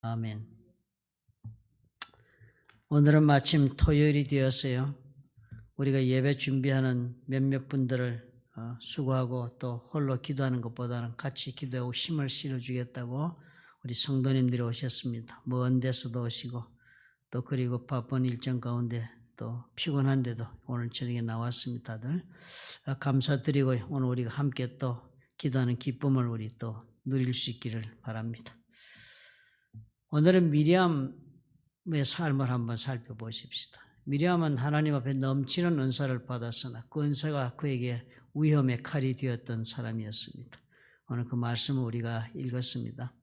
아멘. 오늘은 마침 토요일이 되었어요. 우리가 예배 준비하는 몇몇 분들을 수고하고 또 홀로 기도하는 것보다는 같이 기도하고 힘을 실어주겠다고 우리 성도님들이 오셨습니다. 먼 데서도 오시고 또 그리고 바쁜 일정 가운데 또 피곤한데도 오늘 저녁에 나왔습니다. 다들 감사드리고 오늘 우리가 함께 또 기도하는 기쁨을 우리 또 누릴 수 있기를 바랍니다. 오늘은 미리암의 삶을 한번 살펴보십시다. 미리암은 하나님 앞에 넘치는 은사를 받았으나 그 은사가 그에게 위험의 칼이 되었던 사람이었습니다. 오늘 그 말씀을 우리가 읽었습니다.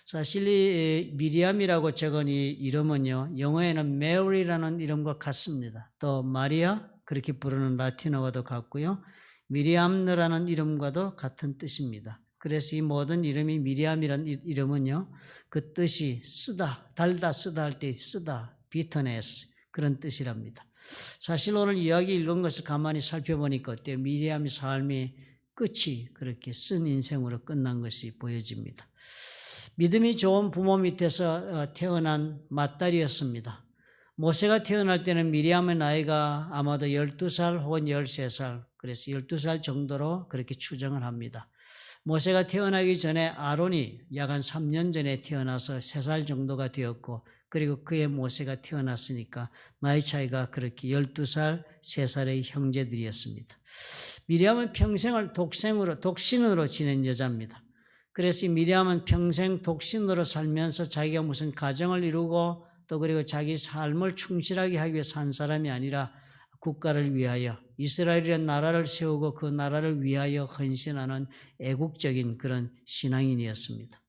사실 이 미리암이라고 적은 이 이름은요, 영어에는 메리라는 이름과 같습니다. 또 마리아, 그렇게 부르는 라틴어와도 같고요, 미리암느라는 이름과도 같은 뜻입니다. 그래서 이 모든 이름이 미리암이라는 이름은요, 그 뜻이 쓰다, 달다, 쓰다 할 때 쓰다, 비터네스, 그런 뜻이랍니다. 사실 오늘 이야기 읽은 것을 가만히 살펴보니까 어때요? 미리암의 삶이 끝이 그렇게 쓴 인생으로 끝난 것이 보여집니다. 믿음이 좋은 부모 밑에서 태어난 맏딸이었습니다. 모세가 태어날 때는 미리암의 나이가 아마도 12살 혹은 13살, 그래서 12살 정도로 그렇게 추정을 합니다. 모세가 태어나기 전에 아론이 약 한 3년 전에 태어나서 3살 정도가 되었고, 그리고 그의 모세가 태어났으니까 나이 차이가 그렇게 12살, 3살의 형제들이었습니다. 미리암은 평생을 독신으로 지낸 여자입니다. 그래서 미리암은 평생 독신으로 살면서 자기가 무슨 가정을 이루고 또 그리고 자기 삶을 충실하게 하기 위해서 산 사람이 아니라 국가를 위하여 이스라엘이라는 나라를 세우고 그 나라를 위하여 헌신하는 애국적인 그런 신앙인이었습니다.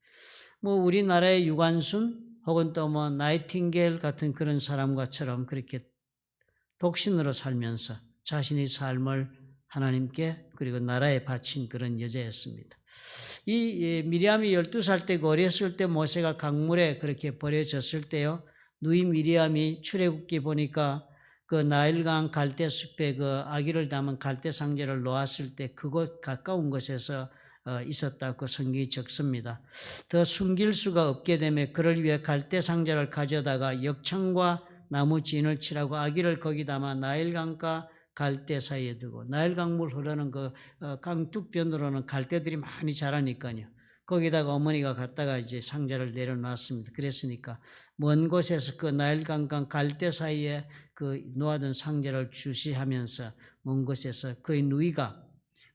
우리나라의 유관순 혹은 또 나이팅게일 같은 그런 사람과처럼 그렇게 독신으로 살면서 자신의 삶을 하나님께 그리고 나라에 바친 그런 여자였습니다. 이 미리암이 12살 때 어렸을 때 모세가 강물에 그렇게 버려졌을 때요, 누이 미리암이 출애굽기 보니까 그 나일강 갈대숲에 그 아기를 담은 갈대 상자를 놓았을 때 그곳 가까운 곳에서 있었다고 성경이 적습니다. 더 숨길 수가 없게 되며 그를 위해 갈대 상자를 가져다가 역청과 나무 진을 칠하고 아기를 거기 담아 나일강과 갈대 사이에 두고, 나일강물 흐르는 그 강둑변으로는 갈대들이 많이 자라니까요. 거기다가 어머니가 갖다가 이제 상자를 내려놨습니다. 그랬으니까 먼 곳에서 그 나일강과 갈대 사이에 그 놓아둔 상자를 주시하면서 먼 곳에서 그의 누이가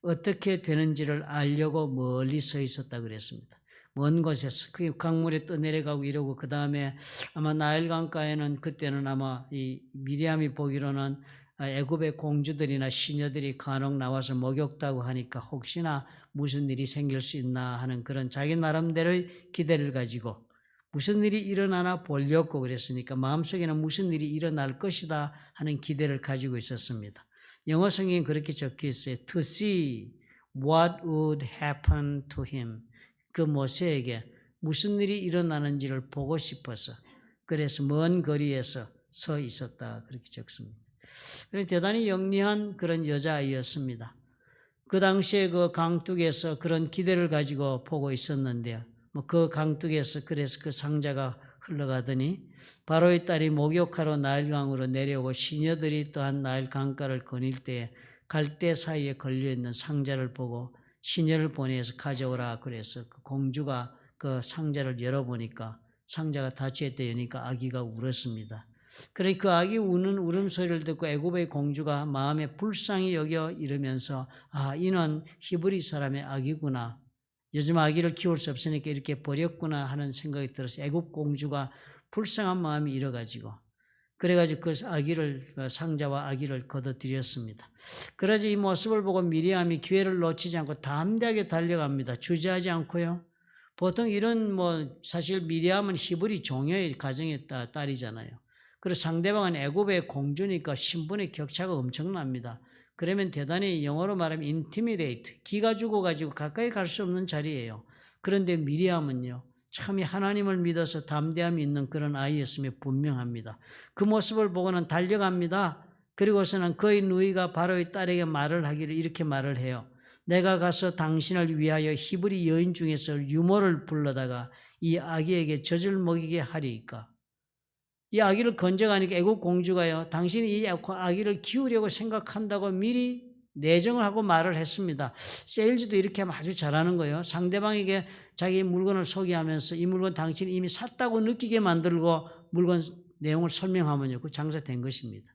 어떻게 되는지를 알려고 멀리 서 있었다 그랬습니다. 먼 곳에서 그 강물에 떠내려가고 이러고, 그 다음에 아마 나일강가에는 그때는 아마 이 미리암이 보기로는 애굽의 공주들이나 시녀들이 간혹 나와서 목욕다고 하니까 혹시나 무슨 일이 생길 수 있나 하는 그런 자기 나름대로의 기대를 가지고 무슨 일이 일어나나 보려고 그랬으니까 마음속에는 무슨 일이 일어날 것이다 하는 기대를 가지고 있었습니다. 영어 성경에 그렇게 적혀 있어요. To see what would happen to him. 그 모세에게 무슨 일이 일어나는지를 보고 싶어서 그래서 먼 거리에서 서 있었다 그렇게 적습니다. 대단히 영리한 그런 여자아이였습니다. 그 당시에 그 강둑에서 그런 기대를 가지고 보고 있었는데요. 그 강둑에서 그래서 그 상자가 흘러가더니 바로의 딸이 목욕하러 나일강으로 내려오고 시녀들이 또한 나일 강가를 거닐 때에 갈대 사이에 걸려있는 상자를 보고 시녀를 보내서 가져오라 그래서 그 공주가 그 상자를 열어보니까 상자가 닫혀있다 여니까 아기가 울었습니다. 그래 그 아기 우는 울음소리를 듣고 애굽의 공주가 마음에 불쌍히 여겨 이러면서 이는 히브리 사람의 아기구나. 요즘 아기를 키울 수 없으니까 이렇게 버렸구나 하는 생각이 들어서 애굽 공주가 불쌍한 마음이 일어가지고 그래가지고 그 아기를 상자와 아기를 걷어들였습니다. 그러자 이 모습을 보고 미리암이 기회를 놓치지 않고 담대하게 달려갑니다. 주저하지 않고요. 보통 이런 사실 미리암은 히브리 종려의 가정의 딸이잖아요. 그리고 상대방은 애굽의 공주니까 신분의 격차가 엄청납니다. 그러면 대단히 영어로 말하면 intimidate, 기가 죽어가지고 가까이 갈 수 없는 자리예요. 그런데 미리암은요, 참이 하나님을 믿어서 담대함이 있는 그런 아이였음에 분명합니다. 그 모습을 보고는 달려갑니다. 그리고서는 그의 누이가 바로의 딸에게 말을 하기를 이렇게 말을 해요. 내가 가서 당신을 위하여 히브리 여인 중에서 유모를 불러다가 이 아기에게 젖을 먹이게 하리이까. 이 아기를 건져가니까 애국 공주가요, 당신이 이 아기를 키우려고 생각한다고 미리 내정을 하고 말을 했습니다. 세일즈도 이렇게 하면 아주 잘하는 거예요. 상대방에게 자기 물건을 소개하면서 이 물건 당신이 이미 샀다고 느끼게 만들고 물건 내용을 설명하면요, 그 장사된 것입니다.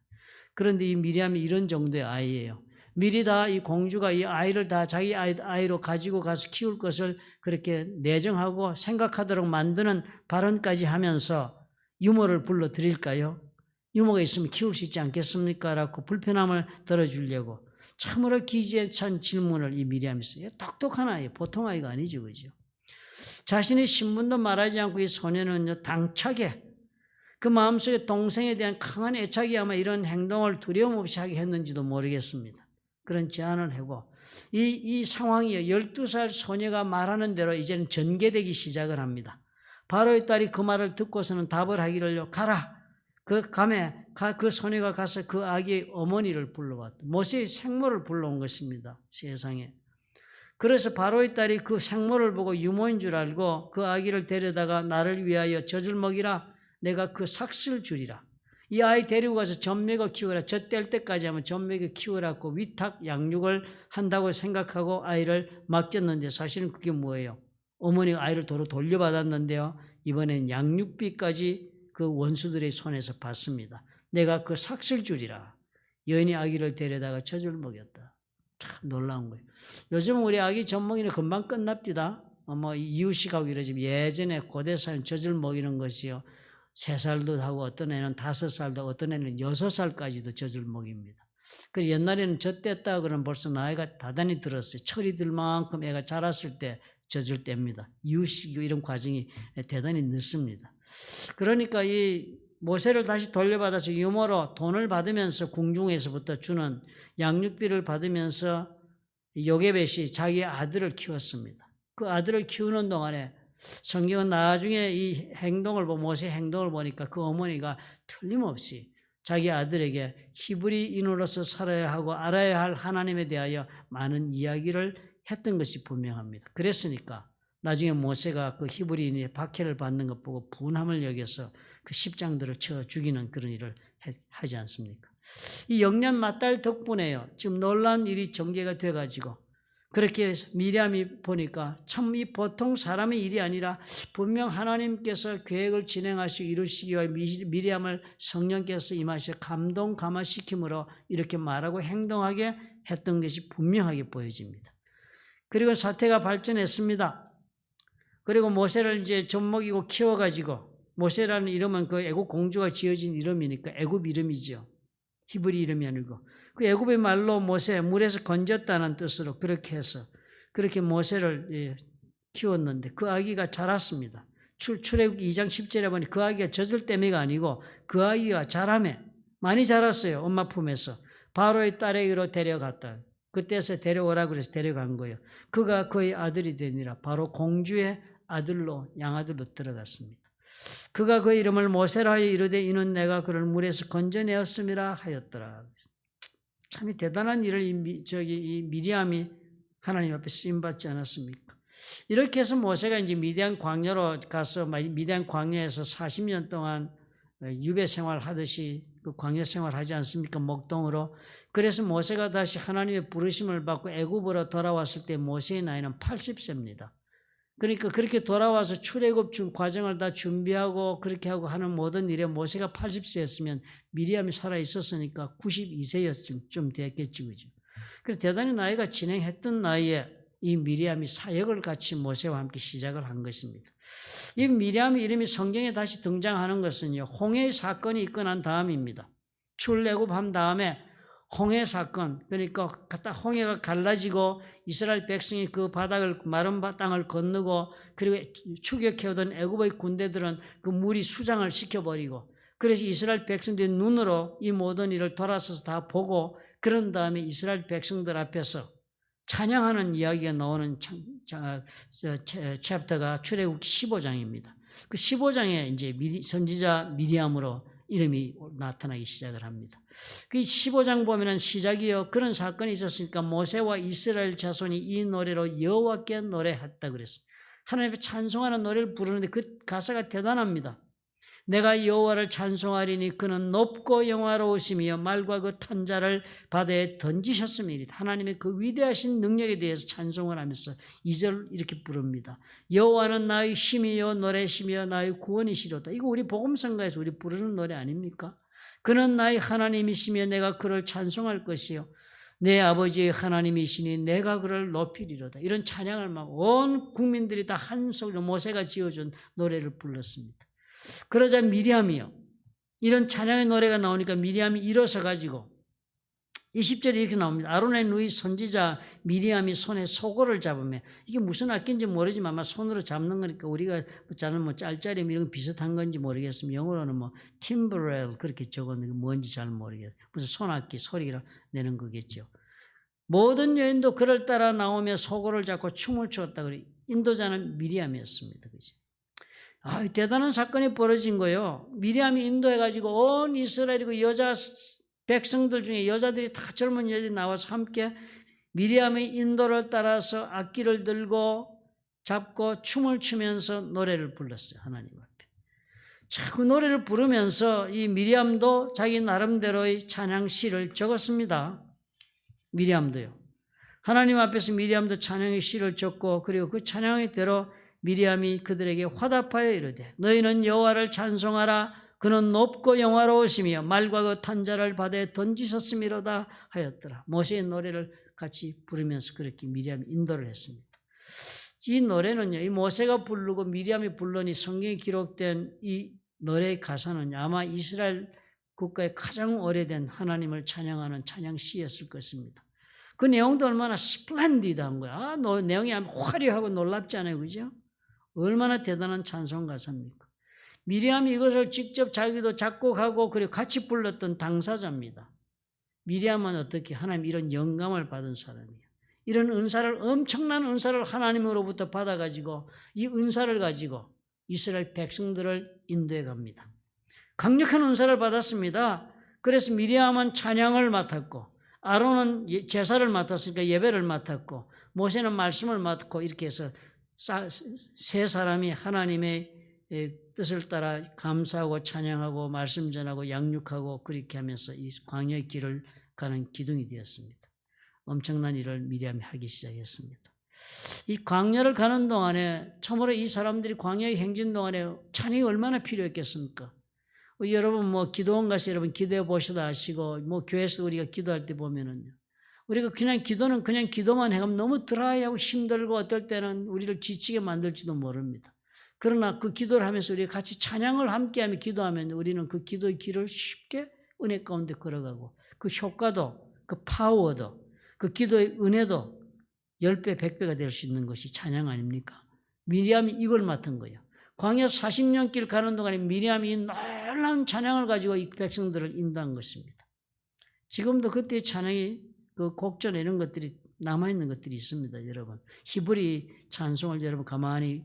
그런데 이 미리암이 이런 정도의 아이예요. 미리 다 이 공주가 이 아이를 다 자기 아이로 가지고 가서 키울 것을 그렇게 내정하고 생각하도록 만드는 발언까지 하면서 유모를 불러드릴까요? 유모가 있으면 키울 수 있지 않겠습니까? 라고 불편함을 덜어주려고 참으로 기지에 찬 질문을 이 미리암이 했어요. 똑똑한 아이, 보통 아이가 아니죠, 그죠? 자신의 신분도 말하지 않고 이 소녀는 당차게 그 마음속에 동생에 대한 강한 애착이 아마 이런 행동을 두려움 없이 하게 했는지도 모르겠습니다. 그런 제안을 하고 이 상황이요, 12살 소녀가 말하는 대로 이제는 전개되기 시작을 합니다. 바로의 딸이 그 말을 듣고서는 답을 하기를요, 가라. 그 소녀가 가서 그 아기의 어머니를 불러왔다. 모세의 생모를 불러온 것입니다. 세상에. 그래서 바로의 딸이 그 생모를 보고 유모인 줄 알고 그 아기를 데려다가 나를 위하여 젖을 먹이라. 내가 그 삭슬 주리라. 이 아이 데리고 가서 젖 먹여 키우라. 젖 뗄 때까지 하면 젖 먹여 키우라고 위탁 양육을 한다고 생각하고 아이를 맡겼는데 사실은 그게 뭐예요? 어머니가 아이를 도로 돌려받았는데요, 이번엔 양육비까지 그 원수들의 손에서 받습니다. 내가 그 삭슬 주리라. 여인이 아기를 데려다가 젖을 먹였다. 참 놀라운 거예요. 요즘 우리 아기 젖 먹이는 금방 끝납디다. 이유식하고 이러지만 예전에 고대사는 젖을 먹이는 것이요, 3살도 하고 어떤 애는 5살도 어떤 애는 6살까지도 젖을 먹입니다. 그 옛날에는 젖 뗐다 그러면 벌써 나이가 다단히 들었어요. 철이 들 만큼 애가 자랐을 때 젖을 뗍니다. 이유식 이런 과정이 대단히 늦습니다. 그러니까 이 모세를 다시 돌려받아서 유모로 돈을 받으면서 궁중에서부터 주는 양육비를 받으면서 요게벳이 자기의 아들을 키웠습니다. 그 아들을 키우는 동안에 성경은 나중에 이 행동을 보고 모세의 행동을 보니까 그 어머니가 틀림없이 자기 아들에게 히브리인으로서 살아야 하고 알아야 할 하나님에 대하여 많은 이야기를 했던 것이 분명합니다. 그랬으니까 나중에 모세가 그 히브리인의 박해를 받는 것 보고 분함을 여겨서 그 십장들을 쳐 죽이는 그런 일을 하지 않습니까? 이 영년 맏딸 덕분에요, 지금 놀라운 일이 전개가 돼가지고 그렇게 미리암이 보니까 참 이 보통 사람의 일이 아니라 분명 하나님께서 계획을 진행하시고 이루시기 위해 미리암을 성령께서 임하셔 감동 감화시킴으로 이렇게 말하고 행동하게 했던 것이 분명하게 보여집니다. 그리고 사태가 발전했습니다. 그리고 모세를 이제 젖 먹이고 키워가지고, 모세라는 이름은 그 애굽 공주가 지어진 이름이니까 애굽 이름이죠. 히브리 이름이 아니고 그 애굽의 말로 모세, 물에서 건졌다는 뜻으로 그렇게 해서 그렇게 모세를 키웠는데 그 아기가 자랐습니다. 출애굽 2장 10절에 보니 그 아기가 젖을 때미가 아니고 그 아기가 자라매 많이 자랐어요. 엄마 품에서 바로의 딸에게로 데려갔다. 그때서 데려오라 그래서 데려간 거예요. 그가 그의 아들이 되니라. 바로 공주의 아들로, 양아들로 들어갔습니다. 그가 그 이름을 모세라 하여 이르되 이는 내가 그를 물에서 건져내었음이라 하였더라. 참 대단한 일을 이 미리암이 하나님 앞에 쓰임받지 않았습니까? 이렇게 해서 모세가 이제 미디안 광야로 가서 미디안 광야에서 40년 동안 유배 생활 하듯이 그 광야 생활 하지 않습니까? 목동으로. 그래서 모세가 다시 하나님의 부르심을 받고 애굽으로 돌아왔을 때 모세의 나이는 80세입니다. 그러니까 그렇게 돌아와서 출애굽 과정을 다 준비하고 그렇게 하고 하는 모든 일에 모세가 80세였으면 미리암이 살아 있었으니까 92세였쯤 됐겠지, 그죠? 그래서 대단히 나이가 진행했던 나이에 이 미리암이 사역을 같이 모세와 함께 시작을 한 것입니다. 이 미리암의 이름이 성경에 다시 등장하는 것은요, 홍해의 사건이 있고 난 다음입니다. 출애굽한 다음에 홍해 사건, 그러니까 홍해가 갈라지고 이스라엘 백성이 그 바닥을, 마른 땅을 건너고 그리고 추격해오던 애굽의 군대들은 그 물이 수장을 시켜버리고 그래서 이스라엘 백성들의 눈으로 이 모든 일을 돌아서서 다 보고 그런 다음에 이스라엘 백성들 앞에서 찬양하는 이야기가 나오는 챕터가 출애굽 15장입니다. 그 15장에 이제 선지자 미리암으로 이름이 나타나기 시작을 합니다. 그 15장 보면은 시작이요, 그런 사건이 있었으니까 모세와 이스라엘 자손이 이 노래로 여호와께 노래했다 그랬습니다. 하나님의 찬송하는 노래를 부르는데 그 가사가 대단합니다. 내가 여호와를 찬송하리니 그는 높고 영화로우시며 말과 그 탄자를 바다에 던지셨음이니이다. 하나님의 그 위대하신 능력에 대해서 찬송을 하면서 2절 이렇게 부릅니다. 여호와는 나의 힘이요 노래시며 나의 구원이시로다. 이거 우리 복음성가에서 우리 부르는 노래 아닙니까? 그는 나의 하나님이시며 내가 그를 찬송할 것이요 내 아버지의 하나님이시니 내가 그를 높이리로다. 이런 찬양을 막 온 국민들이 다 한 소리로 모세가 지어준 노래를 불렀습니다. 그러자 미리암이요. 이런 찬양의 노래가 나오니까 미리암이 일어서 가지고 20절에 이렇게 나옵니다. 아론의 누이 선지자 미리암이 손에 소고를 잡으며 이게 무슨 악기인지 모르지만 아마 손으로 잡는 거니까 우리가 자는 뭐 짤짤이 이런 거 비슷한 건지 모르겠으면 영어로는 뭐 팀브렐 그렇게 적었는데 뭔지 잘 모르겠어요. 무슨 손악기 소리를 내는 거겠죠. 모든 여인도 그를 따라 나오며 소고를 잡고 춤을 추었다. 그래 인도자는 미리암이었습니다. 그죠? 대단한 사건이 벌어진 거예요. 미리암이 인도해가지고 온 이스라엘 그 여자 백성들 중에 여자들이 다 젊은 여자들이 나와서 함께 미리암의 인도를 따라서 악기를 들고 잡고 춤을 추면서 노래를 불렀어요. 하나님 앞에. 자, 그 노래를 부르면서 이 미리암도 자기 나름대로의 찬양 시를 적었습니다. 미리암도요. 하나님 앞에서 미리암도 찬양의 시를 적고 그리고 그 찬양의 대로 미리암이 그들에게 화답하여 이르되 너희는 여호와를 찬송하라 그는 높고 영화로우시며 말과 그 탄자를 바다에 던지셨음이로다 하였더라. 모세의 노래를 같이 부르면서 그렇게 미리암이 인도를 했습니다. 이 노래는요, 이 모세가 부르고 미리암이 불러니 성경에 기록된 이 노래의 가사는 아마 이스라엘 국가의 가장 오래된 하나님을 찬양하는 찬양시였을 것입니다. 그 내용도 얼마나 스플렌디드한 거야. 내용이 아주 화려하고 놀랍지 않아요, 그죠? 얼마나 대단한 찬송 가사입니까? 미리암이 이것을 직접 자기도 작곡하고 그리고 같이 불렀던 당사자입니다. 미리암은 어떻게 하나님 이런 영감을 받은 사람이에요. 이런 은사를 엄청난 은사를 하나님으로부터 받아가지고 이 은사를 가지고 이스라엘 백성들을 인도해 갑니다. 강력한 은사를 받았습니다. 그래서 미리암은 찬양을 맡았고 아론은 제사를 맡았으니까 예배를 맡았고 모세는 말씀을 맡고 이렇게 해서 세 사람이 하나님의 뜻을 따라 감사하고 찬양하고 말씀 전하고 양육하고 그렇게 하면서 이 광야의 길을 가는 기둥이 되었습니다. 엄청난 일을 미리암이 하기 시작했습니다. 이 광야를 가는 동안에 참으로 이 사람들이 광야의 행진 동안에 찬양이 얼마나 필요했겠습니까? 여러분 뭐 기도원 가서 여러분 기도해 보시다 하시고 뭐 교회에서 우리가 기도할 때 보면은요. 우리가 그냥 기도는 그냥 기도만 해가면 너무 드라이하고 힘들고 어떨 때는 우리를 지치게 만들지도 모릅니다. 그러나 그 기도를 하면서 우리가 같이 찬양을 함께하며 기도하면 우리는 그 기도의 길을 쉽게 은혜 가운데 걸어가고 그 효과도 그 파워도 그 기도의 은혜도 10배 100배가 될 수 있는 것이 찬양 아닙니까? 미리암이 이걸 맡은 거예요. 광야 40년 길 가는 동안에 미리암이 놀라운 찬양을 가지고 이 백성들을 인도한 것입니다. 지금도 그때의 찬양이 그 곡전 이런 것들이 남아있는 것들이 있습니다, 여러분. 히브리 찬송을 여러분 가만히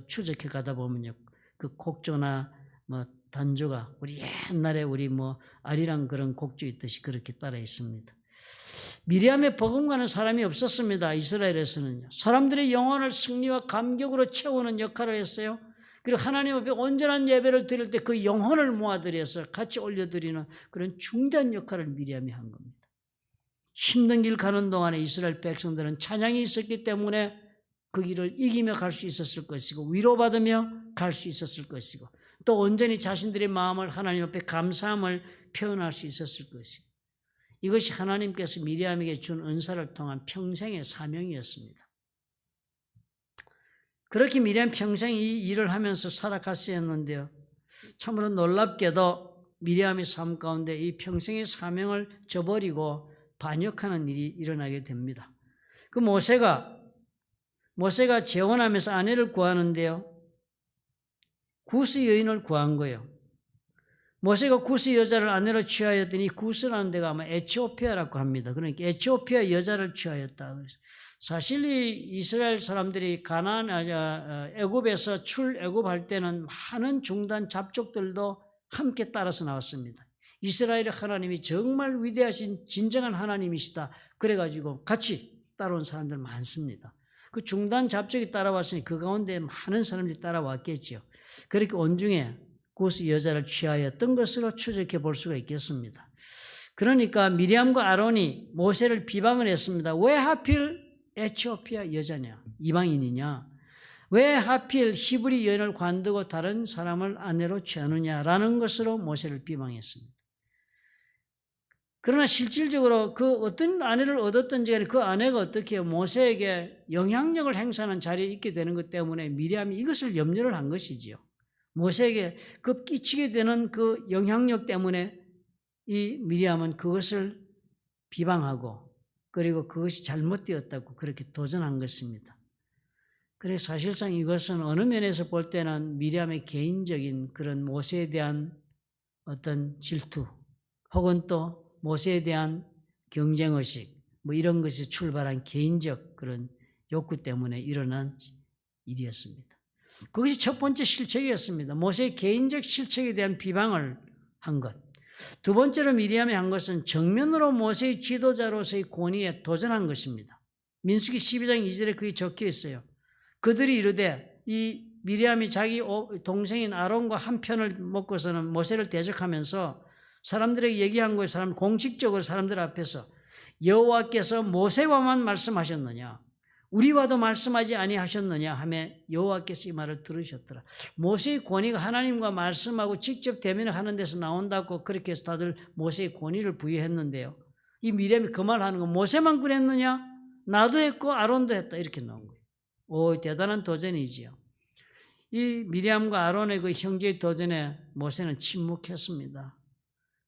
추적해 가다 보면요. 그 곡조나 뭐 단조가 우리 옛날에 우리 뭐 아리랑 그런 곡조 있듯이 그렇게 따라 있습니다. 미리암의 복음가는 사람이 없었습니다, 이스라엘에서는요. 사람들의 영혼을 승리와 감격으로 채우는 역할을 했어요. 그리고 하나님 앞에 온전한 예배를 드릴 때 그 영혼을 모아들여서 같이 올려드리는 그런 중대한 역할을 미리암이 한 겁니다. 힘든 길 가는 동안에 이스라엘 백성들은 찬양이 있었기 때문에 그 길을 이기며 갈 수 있었을 것이고 위로받으며 갈 수 있었을 것이고 또 온전히 자신들의 마음을 하나님 앞에 감사함을 표현할 수 있었을 것이고 이것이 하나님께서 미리암에게 준 은사를 통한 평생의 사명이었습니다. 그렇게 미리암 평생 이 일을 하면서 살아갔어야 했는데요. 참으로 놀랍게도 미리암의 삶 가운데 이 평생의 사명을 저버리고 반역하는 일이 일어나게 됩니다. 그 모세가 재혼하면서 아내를 구하는데요. 구스 여인을 구한 거예요. 모세가 구스 여자를 아내로 취하였더니 구스라는 데가 아마 에티오피아라고 합니다. 그러니까 에티오피아 여자를 취하였다. 사실 이 이스라엘 사람들이 애굽에서 출애굽할 때는 많은 중단 잡족들도 함께 따라서 나왔습니다. 이스라엘의 하나님이 정말 위대하신 진정한 하나님이시다. 그래가지고 같이 따라온 사람들 많습니다. 그 중단 잡족이 따라왔으니 그 가운데 많은 사람들이 따라왔겠지요. 그렇게 온중에 구스 여자를 취하였던 것으로 추적해 볼 수가 있겠습니다. 그러니까 미리암과 아론이 모세를 비방을 했습니다. 왜 하필 에티오피아 여자냐? 이방인이냐? 왜 하필 히브리 여인을 관두고 다른 사람을 아내로 취하느냐라는 것으로 모세를 비방했습니다. 그러나 실질적으로 그 어떤 아내를 얻었든지 간에 그 아내가 어떻게 모세에게 영향력을 행사하는 자리에 있게 되는 것 때문에 미리암이 이것을 염려를 한 것이지요. 모세에게 그 끼치게 되는 그 영향력 때문에 이 미리암은 그것을 비방하고 그리고 그것이 잘못되었다고 그렇게 도전한 것입니다. 그래서 사실상 이것은 어느 면에서 볼 때는 미리암의 개인적인 그런 모세에 대한 어떤 질투 혹은 또 모세에 대한 경쟁의식 뭐 이런 것이 출발한 개인적 그런 욕구 때문에 일어난 일이었습니다. 그것이 첫 번째 실책이었습니다. 모세의 개인적 실책에 대한 비방을 한 것. 두 번째로 미리암이 한 것은 정면으로 모세의 지도자로서의 권위에 도전한 것입니다. 민수기 12장 2절에 그게 적혀 있어요. 그들이 이르되 이 미리암이 자기 동생인 아론과 한 편을 먹고서는 모세를 대적하면서 사람들에게 얘기한 거예요. 공식적으로 사람들 앞에서 여호와께서 모세와만 말씀하셨느냐? 우리와도 말씀하지 아니하셨느냐 하며 여호와께서 이 말을 들으셨더라. 모세의 권위가 하나님과 말씀하고 직접 대면을 하는 데서 나온다고 그렇게 해서 다들 모세의 권위를 부여했는데요. 이 미리암이 그 말 하는 거 모세만 그랬느냐? 나도 했고 아론도 했다 이렇게 나온 거예요. 오, 대단한 도전이지요. 이 미리암과 아론의 그 형제의 도전에 모세는 침묵했습니다.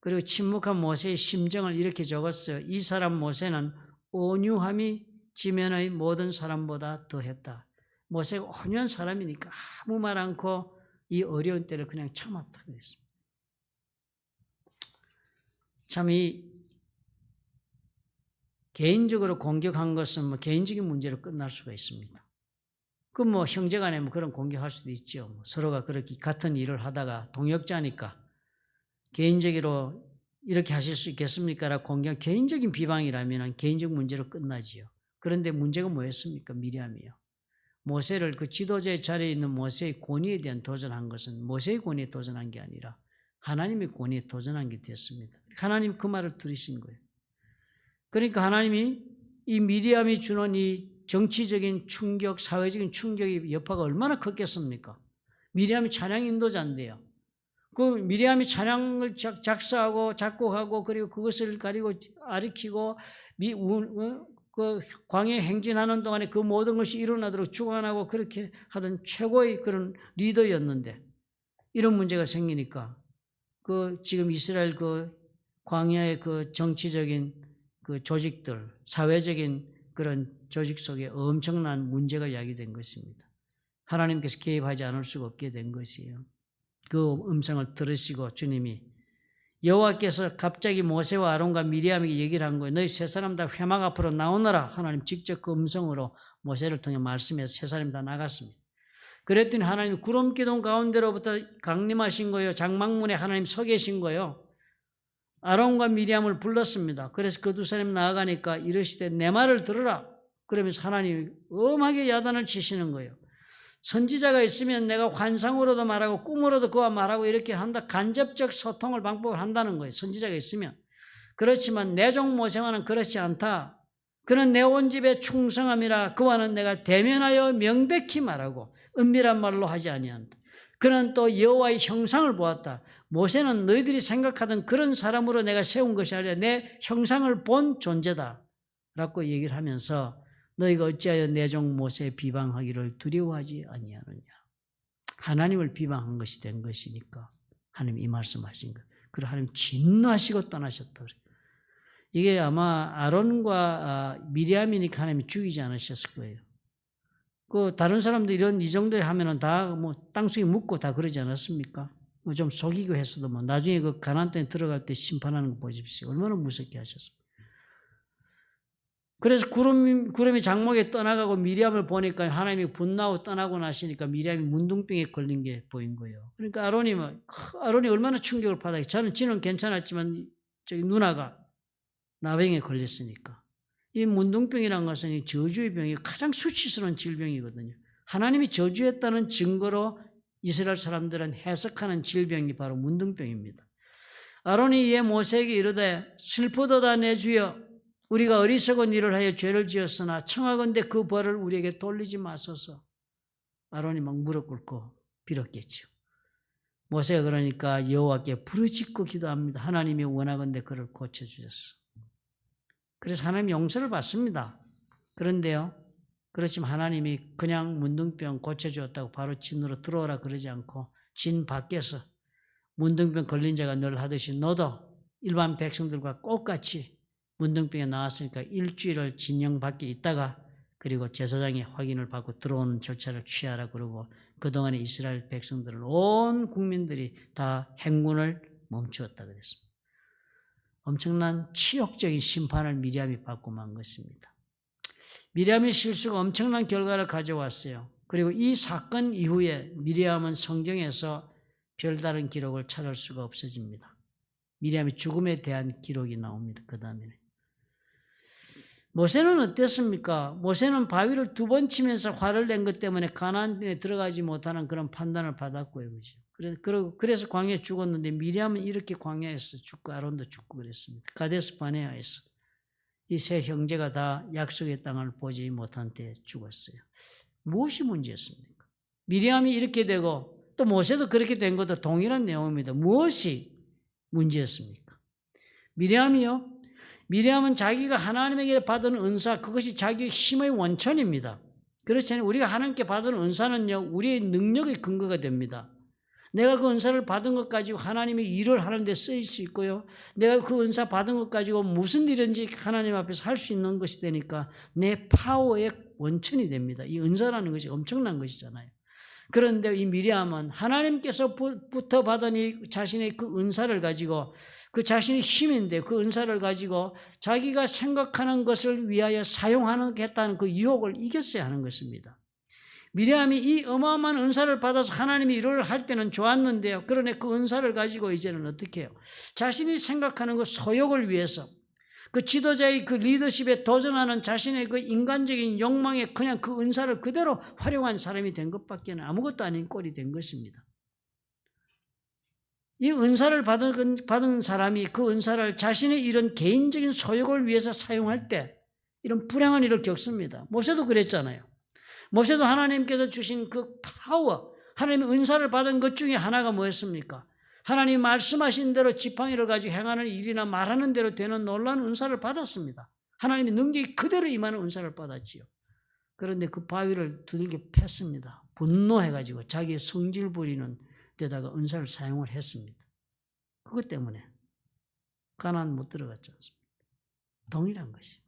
그리고 침묵한 모세의 심정을 이렇게 적었어요. 이 사람 모세는 온유함이 지면의 모든 사람보다 더했다. 모세가 온유한 사람이니까 아무 말 않고 이 어려운 때를 그냥 참았다 그랬습니다. 참 이 개인적으로 공격한 것은 뭐 개인적인 문제로 끝날 수가 있습니다. 그 뭐 형제간에 뭐 그런 공격할 수도 있죠. 서로가 그렇게 같은 일을 하다가 동역자니까 개인적으로 이렇게 하실 수 있겠습니까? 공격 개인적인 비방이라면 개인적 문제로 끝나지요. 그런데 문제가 뭐였습니까? 미리암이요. 모세를 그 지도자의 자리에 있는 모세의 권위에 대한 도전한 것은 모세의 권위에 도전한 게 아니라 하나님의 권위에 도전한 게 됐습니다. 하나님 그 말을 들으신 거예요. 그러니까 하나님이 이 미리암이 주는 이 정치적인 충격, 사회적인 충격의 여파가 얼마나 컸겠습니까? 미리암이 찬양 인도자인데요. 그 미리암이 찬양을 작사하고 작곡하고 그리고 그것을 가리고 아리키고 그 광야에 행진하는 동안에 그 모든 것이 일어나도록 주관하고 그렇게 하던 최고의 그런 리더였는데 이런 문제가 생기니까 그 지금 이스라엘 그 광야의 그 정치적인 그 조직들, 사회적인 그런 조직 속에 엄청난 문제가 야기된 것입니다. 하나님께서 개입하지 않을 수가 없게 된 것이에요. 그 음성을 들으시고 주님이 여호와께서 갑자기 모세와 아론과 미리암에게 얘기를 한 거예요. 너희 세 사람 다 회막 앞으로 나오너라. 하나님 직접 그 음성으로 모세를 통해 말씀해서 세 사람이 다 나갔습니다. 그랬더니 하나님이 구름 기둥 가운데로부터 강림하신 거예요. 장막문에 하나님 서 계신 거예요. 아론과 미리암을 불렀습니다. 그래서 그 두 사람이 나아가니까 이르시되 내 말을 들으라. 그러면서 하나님이 엄하게 야단을 치시는 거예요. 선지자가 있으면 내가 환상으로도 말하고 꿈으로도 그와 말하고 이렇게 한다. 간접적 소통을 방법을 한다는 거예요. 선지자가 있으면. 그렇지만 내 종 모세와는 그렇지 않다. 그는 내 온 집에 충성함이라 그와는 내가 대면하여 명백히 말하고 은밀한 말로 하지 아니한다. 그는 또 여호와의 형상을 보았다. 모세는 너희들이 생각하던 그런 사람으로 내가 세운 것이 아니라 내 형상을 본 존재다. 라고 얘기를 하면서 너희가 어찌하여 내 종 모세 비방하기를 두려워하지 아니하느냐. 하나님을 비방한 것이 된 것이니까 하나님 이 말씀하신 거예요. 그리고 하나님 진노하시고 떠나셨다. 이게 아마 아론과 미리암이니까 하나님이 죽이지 않으셨을 거예요. 그 다른 사람들 이 정도에 하면은 다 뭐 땅속에 묻고 다 그러지 않았습니까? 뭐 좀 속이고 했어도 뭐 나중에 그 가나안 땅에 들어갈 때 심판하는 거 보십시오. 얼마나 무섭게 하셨습니까? 그래서 구름이 장막에 떠나가고 미리암을 보니까 하나님이 분노하고 떠나고 나시니까 미리암이 문둥병에 걸린 게 보인 거예요. 그러니까 아론이 얼마나 충격을 받았어요. 지는 괜찮았지만 저기 누나가 나병에 걸렸으니까. 이 문둥병이라는 것은 이 저주의 병이 가장 수치스러운 질병이거든요. 하나님이 저주했다는 증거로 이스라엘 사람들은 해석하는 질병이 바로 문둥병입니다. 아론이 이에 모세에게 이르되 슬프도다 내 주여 우리가 어리석은 일을 하여 죄를 지었으나 청하건대 그 벌을 우리에게 돌리지 마소서. 아론이 막 무릎 꿇고 빌었겠죠. 모세가 그러니까 여호와께 부르짖고 기도합니다. 하나님이 원하건대 그를 고쳐주셨어. 그래서 하나님 용서를 받습니다. 그런데요, 그렇지만 하나님이 그냥 문둥병 고쳐주었다고 바로 진으로 들어오라 그러지 않고 진 밖에서 문둥병 걸린 자가 늘 하듯이 너도 일반 백성들과 똑같이 문둥병에 나왔으니까 일주일을 진영 밖에 있다가 그리고 제사장의 확인을 받고 들어오는 절차를 취하라 그러고 그동안에 이스라엘 백성들을 온 국민들이 다 행군을 멈추었다 그랬습니다. 엄청난 치욕적인 심판을 미리암이 받고 만 것입니다. 미리암의 실수가 엄청난 결과를 가져왔어요. 그리고 이 사건 이후에 미리암은 성경에서 별다른 기록을 찾을 수가 없어집니다. 미리암의 죽음에 대한 기록이 나옵니다. 그 다음에 모세는 어땠습니까? 모세는 바위를 2번 치면서 화를 낸 것 때문에 가나안에 들어가지 못하는 그런 판단을 받았고요. 그래서 광야에 죽었는데 미리암은 이렇게 광야에서 죽고 아론도 죽고 그랬습니다. 가데스 바네아에서 이 세 형제가 다 약속의 땅을 보지 못한 때 죽었어요. 무엇이 문제였습니까? 미리암이 이렇게 되고 또 모세도 그렇게 된 것도 동일한 내용입니다. 무엇이 문제였습니까? 미리암은 자기가 하나님에게 받은 은사, 그것이 자기의 힘의 원천입니다. 그렇지 않아요? 우리가 하나님께 받은 은사는요, 우리의 능력의 근거가 됩니다. 내가 그 은사를 받은 것 가지고 하나님의 일을 하는 데 쓰일 수 있고요. 내가 그 은사 받은 것 가지고 무슨 일인지 하나님 앞에서 할 수 있는 것이 되니까 내 파워의 원천이 됩니다. 이 은사라는 것이 엄청난 것이잖아요. 그런데 이 미리암은 하나님께서부터 받은 이 자신의 그 은사를 가지고 그 자신의 힘인데 그 은사를 가지고 자기가 생각하는 것을 위하여 사용하겠다는 그 유혹을 이겼어야 하는 것입니다. 미리암이 이 어마어마한 은사를 받아서 하나님이 일을 할 때는 좋았는데요. 그러나 그 은사를 가지고 이제는 어떻게 해요? 자신이 생각하는 그 소욕을 위해서 그 지도자의 그 리더십에 도전하는 자신의 그 인간적인 욕망에 그냥 그 은사를 그대로 활용한 사람이 된 것밖에 아무것도 아닌 꼴이 된 것입니다. 이 은사를 받은 사람이 그 은사를 자신의 이런 개인적인 소욕을 위해서 사용할 때 이런 불행한 일을 겪습니다. 모세도 그랬잖아요. 모세도 하나님께서 주신 그 파워, 하나님의 은사를 받은 것 중에 하나가 뭐였습니까? 하나님이 말씀하신 대로 지팡이를 가지고 행하는 일이나 말하는 대로 되는 놀라운 은사를 받았습니다. 하나님의 능력이 그대로 임하는 은사를 받았지요. 그런데 그 바위를 두들겨 팼습니다. 분노해가지고 자기의 성질 부리는 데다가 은사를 사용을 했습니다. 그것 때문에 가나안 못 들어갔지 않습니까? 동일한 것이.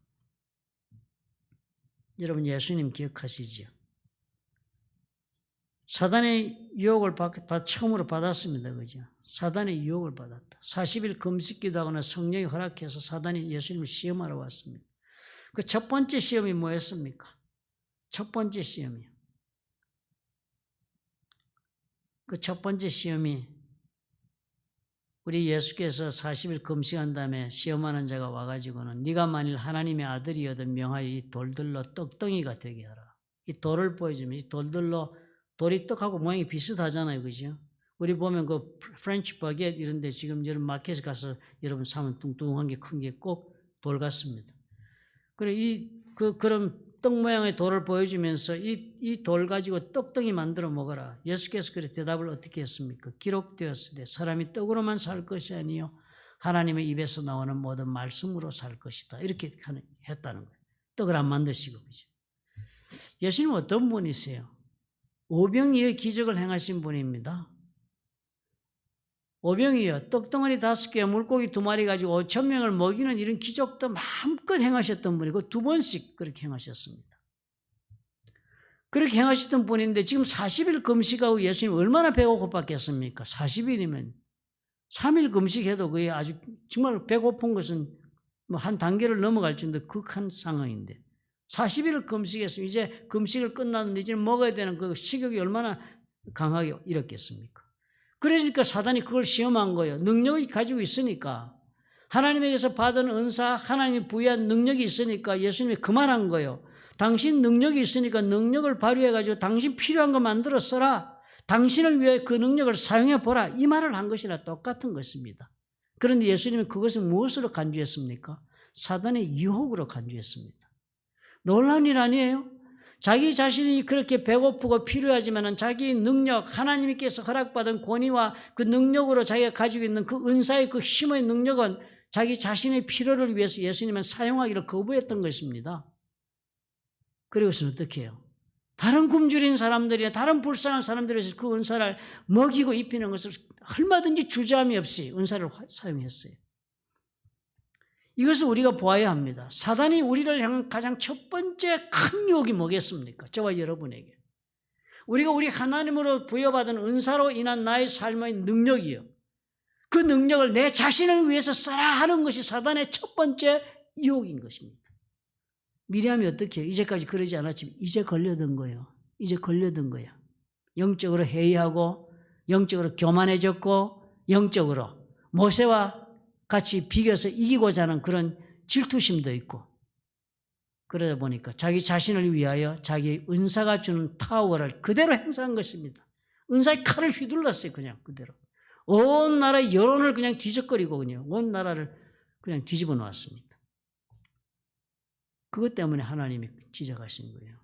여러분 예수님 기억하시지요? 사단의 유혹을 처음으로 받았습니다. 그죠? 사단의 유혹을 받았다. 40일 금식기도 하거나 성령이 허락해서 사단이 예수님을 시험하러 왔습니다. 그 첫 번째 시험이 뭐였습니까? 첫 번째 시험이요. 그 첫 번째 시험이 우리 예수께서 40일 금식한 다음에 시험하는 자가 와가지고는 네가 만일 하나님의 아들이어든 명하여 이 돌들로 떡덩이가 되게 하라. 이 돌을 보여주면 이 돌들로 돌이 떡하고 모양이 비슷하잖아요. 그죠? 우리 보면 그 프렌치 바게트 이런 데 지금 여러분 마켓에 가서 여러분 사면 뚱뚱한 게 큰 게 꼭 돌 같습니다. 그래 그런 떡 모양의 돌을 보여주면서 이 돌 가지고 떡덩이 만들어 먹어라. 예수께서 그래 대답을 어떻게 했습니까? 기록되었으되 사람이 떡으로만 살 것이 아니요 하나님의 입에서 나오는 모든 말씀으로 살 것이다. 이렇게 했다는 거예요. 떡을 안 만드시고. 그죠? 예수님은 어떤 분이세요? 오병이의 기적을 행하신 분입니다. 오병이요, 떡덩어리 5개, 물고기 2마리 가지고 5,000명을 먹이는 이런 기적도 마음껏 행하셨던 분이고 2번씩 그렇게 행하셨습니다. 그렇게 행하셨던 분인데 지금 40일 금식하고 예수님 얼마나 배고팠겠습니까? 40일이면 3일 금식해도 그게 아주 정말 배고픈 것은 뭐 한 단계를 넘어갈 정도 극한 상황인데 40일을 금식했으면 이제 금식을 끝났는데 이제 먹어야 되는 그 식욕이 얼마나 강하게 일었겠습니까? 그러니까 사단이 그걸 시험한 거예요. 능력이 가지고 있으니까 하나님에게서 받은 은사, 하나님이 부여한 능력이 있으니까 예수님이 그 말한 거예요. 당신 능력이 있으니까 능력을 발휘해가지고 당신 필요한 거 만들어 써라. 당신을 위해 그 능력을 사용해 보라. 이 말을 한 것이나 똑같은 것입니다. 그런데 예수님은 그것을 무엇으로 간주했습니까? 사단의 유혹으로 간주했습니다. 놀라운 일 아니에요? 자기 자신이 그렇게 배고프고 필요하지만 자기 능력, 하나님께서 허락받은 권위와 그 능력으로 자기가 가지고 있는 그 은사의 그 힘의 능력은 자기 자신의 필요를 위해서 예수님은 사용하기를 거부했던 것입니다. 그리고서 어떻게 해요? 다른 굶주린 사람들이나 다른 불쌍한 사람들에서 그 은사를 먹이고 입히는 것을 얼마든지 주저함이 없이 은사를 사용했어요. 이것을 우리가 보아야 합니다. 사단이 우리를 향한 가장 첫 번째 큰 유혹이 뭐겠습니까? 저와 여러분에게. 우리가 우리 하나님으로 부여받은 은사로 인한 나의 삶의 능력이요. 그 능력을 내 자신을 위해서 써라 하는 것이 사단의 첫 번째 유혹인 것입니다. 미리암이 어떻게 해요? 이제까지 그러지 않았지만 이제 걸려든 거예요. 이제 걸려든 거야. 영적으로 해이하고 영적으로 교만해졌고 영적으로 모세와 같이 비교해서 이기고자 하는 그런 질투심도 있고 그러다 보니까 자기 자신을 위하여 자기의 은사가 주는 파워를 그대로 행사한 것입니다. 은사의 칼을 휘둘렀어요. 그냥 그대로. 온 나라의 여론을 그냥 뒤적거리고 그냥 온 나라를 그냥 뒤집어 놓았습니다. 그것 때문에 하나님이 지적하신 거예요.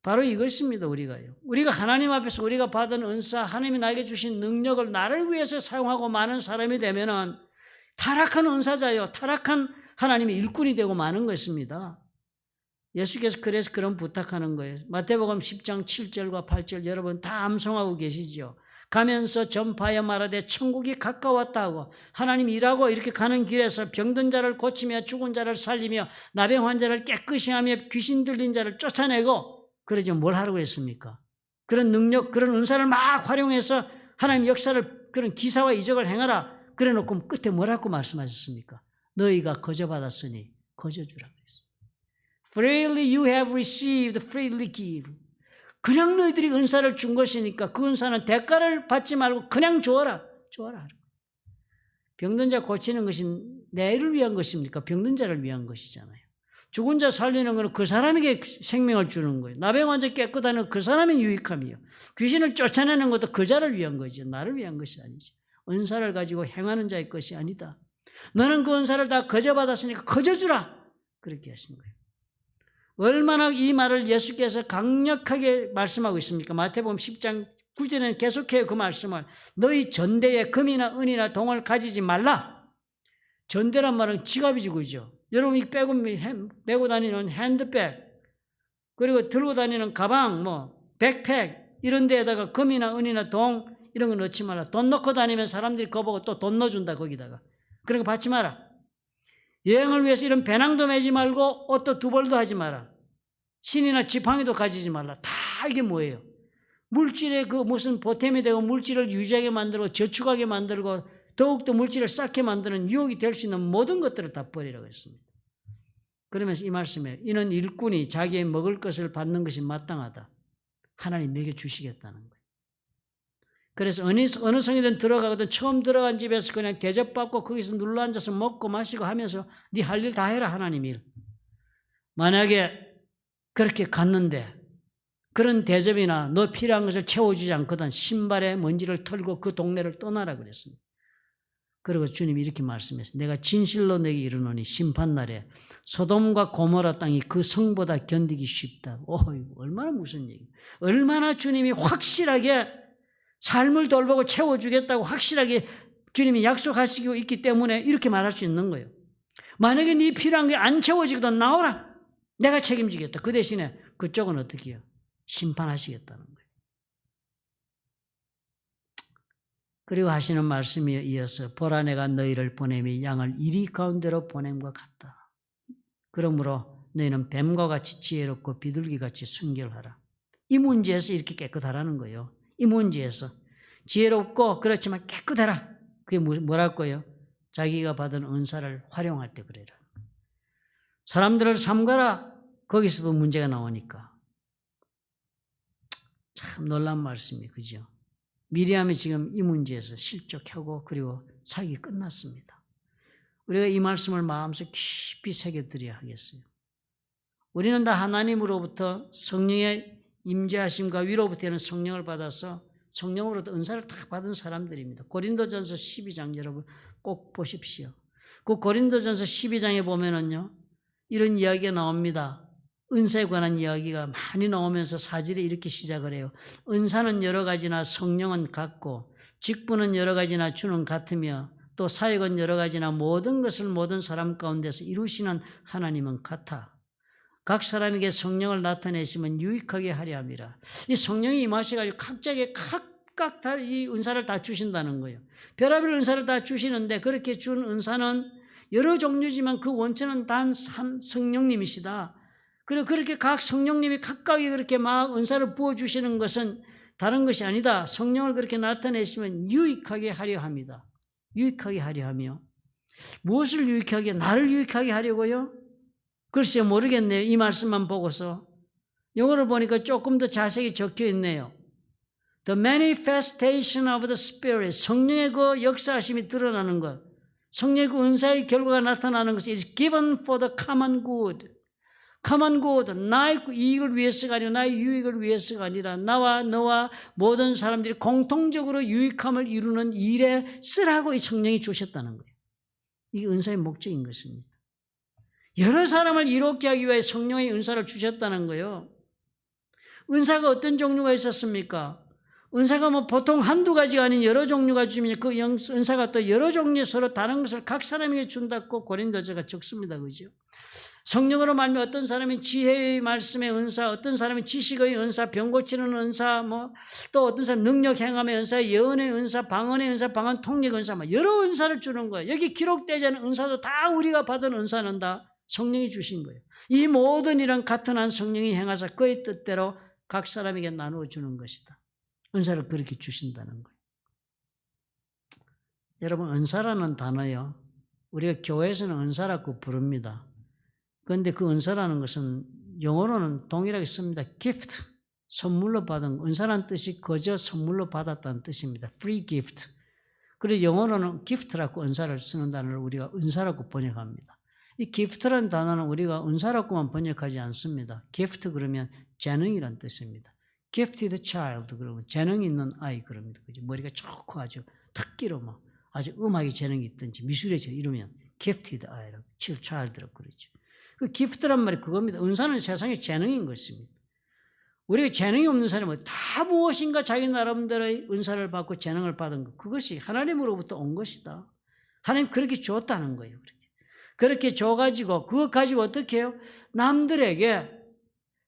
바로 이것입니다. 우리가 하나님 앞에서 우리가 받은 은사, 하나님이 나에게 주신 능력을 나를 위해서 사용하고 많은 사람이 되면은 타락한 은사자요, 타락한 하나님의 일꾼이 되고 마는 것입니다. 예수께서 그래서 그런 부탁하는 거예요. 마태복음 10장 7절과 8절 여러분 다 암송하고 계시죠. 가면서 전파하여 말하되 천국이 가까웠다 하고 하나님 일하고 이렇게 가는 길에서 병든 자를 고치며 죽은 자를 살리며 나병 환자를 깨끗이 하며 귀신 들린 자를 쫓아내고 그러지 뭘 하라고 했습니까? 그런 능력, 그런 은사를 막 활용해서 하나님 역사를 그런 기사와 이적을 행하라. 그래 놓고 끝에 뭐라고 말씀하셨습니까? 너희가 거저 받았으니 거저 주라 그랬어요. Freely you have received, freely give. 그냥 너희들이 은사를 준 것이니까 그 은사는 대가를 받지 말고 그냥 주어라. 주어라. 병든 자 고치는 것이 내를 위한 것입니까? 병든 자를 위한 것이잖아요. 죽은 자 살리는 것은 그 사람에게 생명을 주는 거예요. 나병 환자 깨끗하는 그 사람의 유익함이요. 귀신을 쫓아내는 것도 그 자를 위한 거죠. 나를 위한 것이 아니죠. 은사를 가지고 행하는 자의 것이 아니다. 너는 그 은사를 다 거저 받았으니까 거저 주라. 그렇게 하신 거예요. 얼마나 이 말을 예수께서 강력하게 말씀하고 있습니까? 마태복음 10장 9절에는 계속해요. 그 말씀을. 너희 전대에 금이나 은이나 동을 가지지 말라. 전대란 말은 지갑이지 그죠? 여러분이 메고 다니는 핸드백 그리고 들고 다니는 가방 백팩 이런 데에다가 금이나 은이나 동 이런 거 넣지 마라. 돈 넣고 다니면 사람들이 그거 보고 또 돈 넣어준다 거기다가. 그런 거 받지 마라. 여행을 위해서 이런 배낭도 매지 말고 옷도 두 벌도 하지 마라. 신이나 지팡이도 가지지 말라. 다 이게 뭐예요? 물질의 그 무슨 보탬이 되고 물질을 유지하게 만들고 저축하게 만들고 더욱더 물질을 쌓게 만드는 유혹이 될 수 있는 모든 것들을 다 버리라고 했습니다. 그러면서 이 말씀에 이는 일꾼이 자기의 먹을 것을 받는 것이 마땅하다. 하나님 먹여주시겠다는 거예요. 그래서 어느 성이든 들어가거든 처음 들어간 집에서 그냥 대접받고 거기서 눌러앉아서 먹고 마시고 하면서 네 할 일 다 해라 하나님 일. 만약에 그렇게 갔는데 그런 대접이나 너 필요한 것을 채워주지 않거든 신발에 먼지를 털고 그 동네를 떠나라 그랬습니다. 그리고 주님이 이렇게 말씀했어요. 내가 진실로 내게 이르노니 심판날에 소돔과 고모라 땅이 그 성보다 견디기 쉽다. 얼마나 무슨 얘기. 얼마나 주님이 확실하게 삶을 돌보고 채워주겠다고 확실하게 주님이 약속하시고 있기 때문에 이렇게 말할 수 있는 거예요. 만약에 네 필요한 게 안 채워지거든 나오라. 내가 책임지겠다. 그 대신에 그쪽은 어떻게 해요? 심판하시겠다는 거예요. 그리고 하시는 말씀이 이어서 보라 내가 너희를 보내며 양을 이리 가운데로 보냄과 같다. 그러므로 너희는 뱀과 같이 지혜롭고 비둘기같이 순결하라. 이 문제에서 이렇게 깨끗하라는 거예요. 이 문제에서 지혜롭고 그렇지만 깨끗하라. 그게 뭐랄까요? 자기가 받은 은사를 활용할 때 그래라. 사람들을 삼가라. 거기서도 문제가 나오니까. 참 놀라운 말씀이 그죠? 미리암이 지금 이 문제에서 실족하고 그리고 사역이 끝났습니다. 우리가 이 말씀을 마음속에 깊이 새겨드려야 하겠어요. 우리는 다 하나님으로부터 성령의 임재하심과 위로부터는 성령을 받아서 성령으로부터 은사를 다 받은 사람들입니다. 고린도전서 12장 여러분 꼭 보십시오. 그 고린도전서 12장에 보면은요, 이런 이야기가 나옵니다. 은사에 관한 이야기가 많이 나오면서 사절에 이렇게 시작을 해요. 은사는 여러 가지나 성령은 같고 직분은 여러 가지나 주는 같으며 또 사역은 여러 가지나 모든 것을 모든 사람 가운데서 이루시는 하나님은 같아. 각 사람에게 성령을 나타내시면 유익하게 하려 함이라. 이 성령이 임하셔가지고 각자에게 각각 다 이 은사를 다 주신다는 거예요. 별의별 은사를 다 주시는데 그렇게 준 은사는 여러 종류지만 그 원천은 단 한 성령님이시다. 그리고 그렇게 각 성령님이 각각이 그렇게 막 은사를 부어주시는 것은 다른 것이 아니다. 성령을 그렇게 나타내시면 유익하게 하려 합니다. 유익하게 하려 하며 무엇을 유익하게? 나를 유익하게 하려고요? 글쎄요, 모르겠네요. 이 말씀만 보고서. 영어를 보니까 조금 더 자세히 적혀 있네요. The manifestation of the Spirit, 성령의 그 역사하심이 드러나는 것, 성령의 그 은사의 결과가 나타나는 것이 is given for the common good. common good, 나의 이익을 위해서가 아니라 나의 유익을 위해서가 아니라 나와 너와 모든 사람들이 공통적으로 유익함을 이루는 일에 쓰라고 이 성령이 주셨다는 거예요. 이게 은사의 목적인 것입니다. 여러 사람을 이롭게 하기 위해 성령의 은사를 주셨다는 거예요. 은사가 어떤 종류가 있었습니까? 은사가 뭐 보통 한두 가지가 아닌 여러 종류가 주면 그 은사가 또 여러 종류 서로 다른 것을 각 사람에게 준다고 고린도서가 적습니다. 그죠? 성령으로 말하면 어떤 사람이 지혜의 말씀의 은사, 어떤 사람이 지식의 은사, 병 고치는 은사, 또 어떤 사람 능력 행함의 은사, 예언의 은사, 방언의 은사, 방언 통역 은사, 여러 은사를 주는 거예요. 여기 기록되지 않은 은사도 다 우리가 받은 은사는 다 성령이 주신 거예요. 이 모든 일은 같은 한 성령이 행하사 그의 뜻대로 각 사람에게 나누어 주는 것이다. 은사를 그렇게 주신다는 거예요. 여러분, 은사라는 단어요, 우리가 교회에서는 은사라고 부릅니다. 그런데 그 은사라는 것은 영어로는 동일하게 씁니다. gift, 선물로 받은, 은사라는 뜻이 거저 선물로 받았다는 뜻입니다. free gift. 그래서 영어로는 gift라고 은사를 쓰는 단어를 우리가 은사라고 번역합니다. 이 gift라는 단어는 우리가 은사라고만 번역하지 않습니다. gift 그러면 재능이란 뜻입니다. gifted child 그러면 재능 있는 아이 그럽니다. 머리가 좋고 아주 특기로 아주 음악에 재능이 있든지 미술에 재능 이러면 gifted 아이라고 child라고 그러죠. 그 gift란 말이 그겁니다. 은사는 세상의 재능인 것입니다. 우리가 재능이 없는 사람은 다 무엇인가 자기 나름대로의 은사를 받고 재능을 받은 것, 그것이 하나님으로부터 온 것이다. 하나님 그렇게 줬다는 거예요. 그렇게 줘가지고 그거 가지고 어떻게 해요? 남들에게,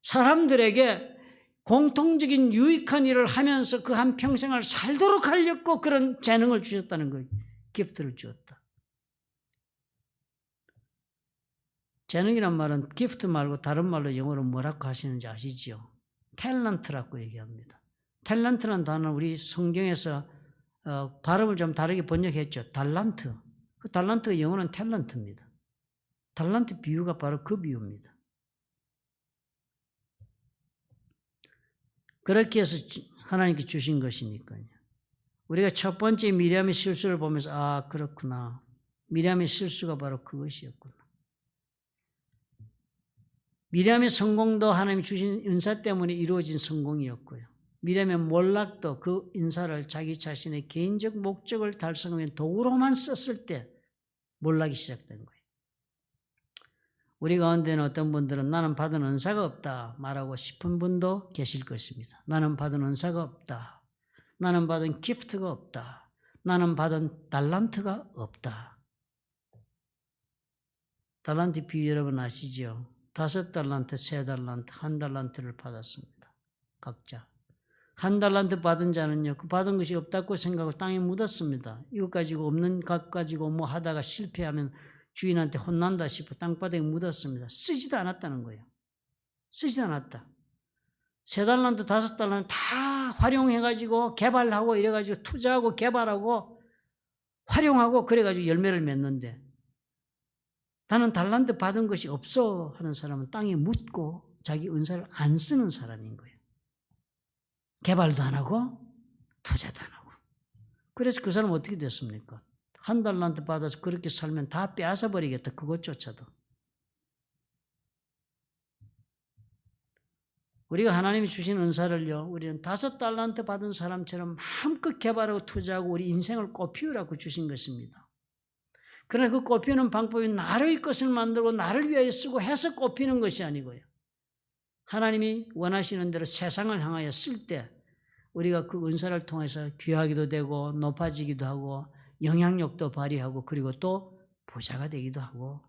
사람들에게 공통적인 유익한 일을 하면서 그 한평생을 살도록 하려고 그런 재능을 주셨다는 거예요. 기프트를 주었다. 재능이란 말은 기프트 말고 다른 말로 영어로 뭐라고 하시는지 아시지요? 탤런트라고 얘기합니다. 탤런트라는 단어는 우리 성경에서 발음을 좀 다르게 번역했죠. 달란트. 그 달란트가 영어는 탤런트입니다. 달란트 비유가 바로 그 비유입니다. 그렇게 해서 하나님께 주신 것이니까요. 우리가 첫 번째 미리암의 실수를 보면서 아, 그렇구나. 미리암의 실수가 바로 그것이었구나. 미리암의 성공도 하나님이 주신 은사 때문에 이루어진 성공이었고요. 미리암의 몰락도 그 인사를 자기 자신의 개인적 목적을 달성하기 위한 도구로만 썼을 때 몰락이 시작된 거예요. 우리 가운데는 어떤 분들은 나는 받은 은사가 없다 말하고 싶은 분도 계실 것입니다. 나는 받은 은사가 없다. 나는 받은 기프트가 없다. 나는 받은 달란트가 없다. 달란트 비유 여러분 아시죠? 5달란트, 3달란트, 1달란트를 받았습니다. 각자. 1달란트 받은 자는요, 그 받은 것이 없다고 생각하고 땅에 묻었습니다. 이것 가지고 없는 것 가지고 뭐 하다가 실패하면 주인한테 혼난다 싶어 땅바닥에 묻었습니다. 쓰지도 않았다는 거예요. 쓰지도 않았다. 3달란트, 5달란트 다 활용해가지고 개발하고 이래가지고 투자하고 개발하고 활용하고 그래가지고 열매를 맺는데 나는 달란트 받은 것이 없어 하는 사람은 땅에 묻고 자기 은사를 안 쓰는 사람인 거예요. 개발도 안 하고 투자도 안 하고. 그래서 그 사람은 어떻게 됐습니까? 한 달란트 받아서 그렇게 살면 다 빼앗아 버리겠다. 그것조차도. 우리가 하나님이 주신 은사를요, 우리는 5달란트 받은 사람처럼 마음껏 개발하고 투자하고 우리 인생을 꽃피우라고 주신 것입니다. 그러나 그 꽃피우는 방법이 나의 것을 만들고 나를 위하여 쓰고 해서 꽃피는 것이 아니고요. 하나님이 원하시는 대로 세상을 향하여 쓸 때 우리가 그 은사를 통해서 귀하기도 되고 높아지기도 하고 영향력도 발휘하고 그리고 또 부자가 되기도 하고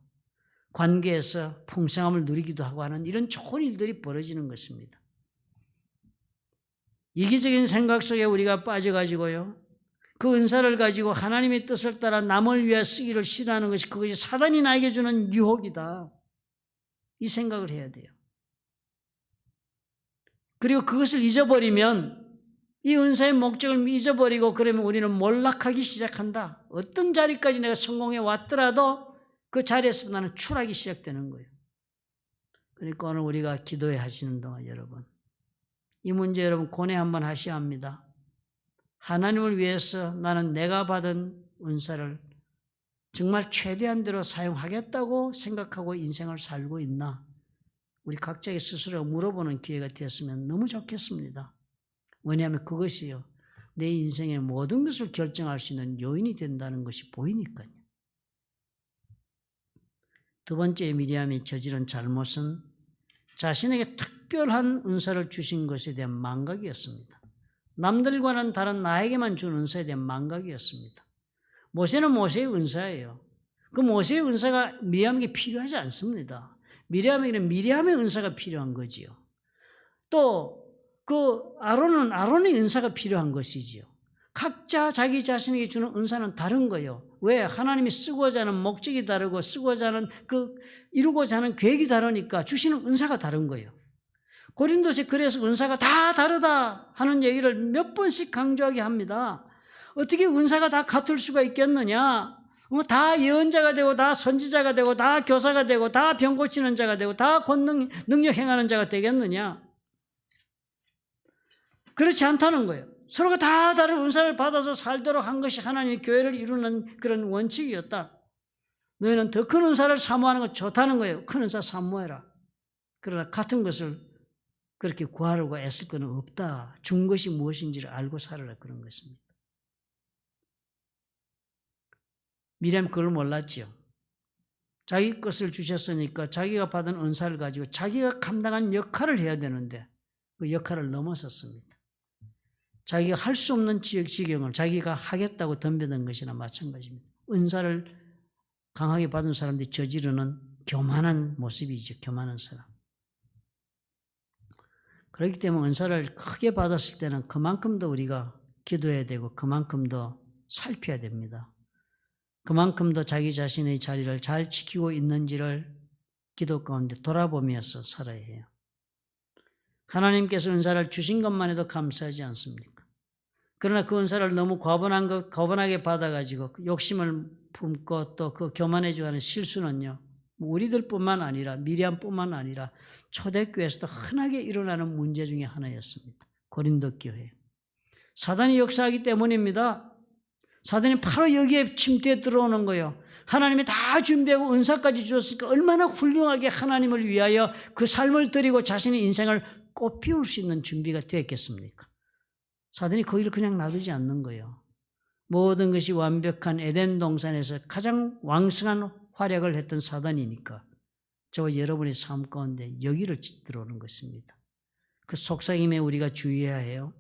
관계에서 풍성함을 누리기도 하고 하는 이런 좋은 일들이 벌어지는 것입니다. 이기적인 생각 속에 우리가 빠져가지고요. 그 은사를 가지고 하나님의 뜻을 따라 남을 위해 쓰기를 싫어하는 것이 그것이 사단이 나에게 주는 유혹이다. 이 생각을 해야 돼요. 그리고 그것을 잊어버리면 이 은사의 목적을 잊어버리고 그러면 우리는 몰락하기 시작한다. 어떤 자리까지 내가 성공해 왔더라도 그 자리에서 나는 추락이 시작되는 거예요. 그러니까 오늘 우리가 기도해 하시는 동안 여러분, 이 문제 여러분 고뇌 한번 하셔야 합니다. 하나님을 위해서 나는 내가 받은 은사를 정말 최대한대로 사용하겠다고 생각하고 인생을 살고 있나? 우리 각자의 스스로 물어보는 기회가 되었으면 너무 좋겠습니다. 왜냐하면 그것이요, 내 인생의 모든 것을 결정할 수 있는 요인이 된다는 것이 보이니까요. 두 번째 미리암이 저지른 잘못은 자신에게 특별한 은사를 주신 것에 대한 망각이었습니다. 남들과는 다른 나에게만 준 은사에 대한 망각이었습니다. 모세는 모세의 은사예요. 그 모세의 은사가 미리암에게 필요하지 않습니다. 미리암에게는 미리암의 은사가 필요한 거지요. 또 그 아론은 아론의 은사가 필요한 것이지요. 각자 자기 자신에게 주는 은사는 다른 거예요. 왜? 하나님이 쓰고자 하는 목적이 다르고 쓰고자 하는 이루고자 하는 계획이 다르니까 주시는 은사가 다른 거예요. 고린도서 그래서 은사가 다 다르다 하는 얘기를 몇 번씩 강조하게 합니다. 어떻게 은사가 다 같을 수가 있겠느냐? 다 예언자가 되고 다 선지자가 되고 다 교사가 되고 다 병 고치는 자가 되고 다 권능 능력 행하는 자가 되겠느냐? 그렇지 않다는 거예요. 서로가 다 다른 은사를 받아서 살도록 한 것이 하나님의 교회를 이루는 그런 원칙이었다. 너희는 더 큰 은사를 사모하는 것 좋다는 거예요. 큰 은사 사모해라. 그러나 같은 것을 그렇게 구하려고 애쓸 건 없다. 준 것이 무엇인지를 알고 살아라 그런 것입니다. 미리암 그걸 몰랐지요. 자기 것을 주셨으니까 자기가 받은 은사를 가지고 자기가 감당한 역할을 해야 되는데 그 역할을 넘어섰습니다. 자기가 할 수 없는 지경을 자기가 하겠다고 덤벼든 것이나 마찬가지입니다. 은사를 강하게 받은 사람들이 저지르는 교만한 모습이죠. 교만한 사람. 그렇기 때문에 은사를 크게 받았을 때는 그만큼 더 우리가 기도해야 되고 그만큼 더 살펴야 됩니다. 그만큼 더 자기 자신의 자리를 잘 지키고 있는지를 기도 가운데 돌아보면서 살아야 해요. 하나님께서 은사를 주신 것만 해도 감사하지 않습니까? 그러나 그 은사를 너무 과분하게 받아가지고 욕심을 품고 또 그 교만해지고 하는 실수는요, 우리들뿐만 아니라 미리암뿐만 아니라 초대교회에서도 흔하게 일어나는 문제 중에 하나였습니다. 고린도 교회. 사단이 역사하기 때문입니다. 사단이 바로 여기에 침투해 들어오는 거예요. 하나님이 다 준비하고 은사까지 주셨으니까 얼마나 훌륭하게 하나님을 위하여 그 삶을 드리고 자신의 인생을 꽃피울 수 있는 준비가 되었겠습니까? 사단이 거기를 그냥 놔두지 않는 거예요. 모든 것이 완벽한 에덴 동산에서 가장 왕성한 활약을 했던 사단이니까 저와 여러분의 삶 가운데 여기를 들어오는 것입니다. 그 속삭임에 우리가 주의해야 해요.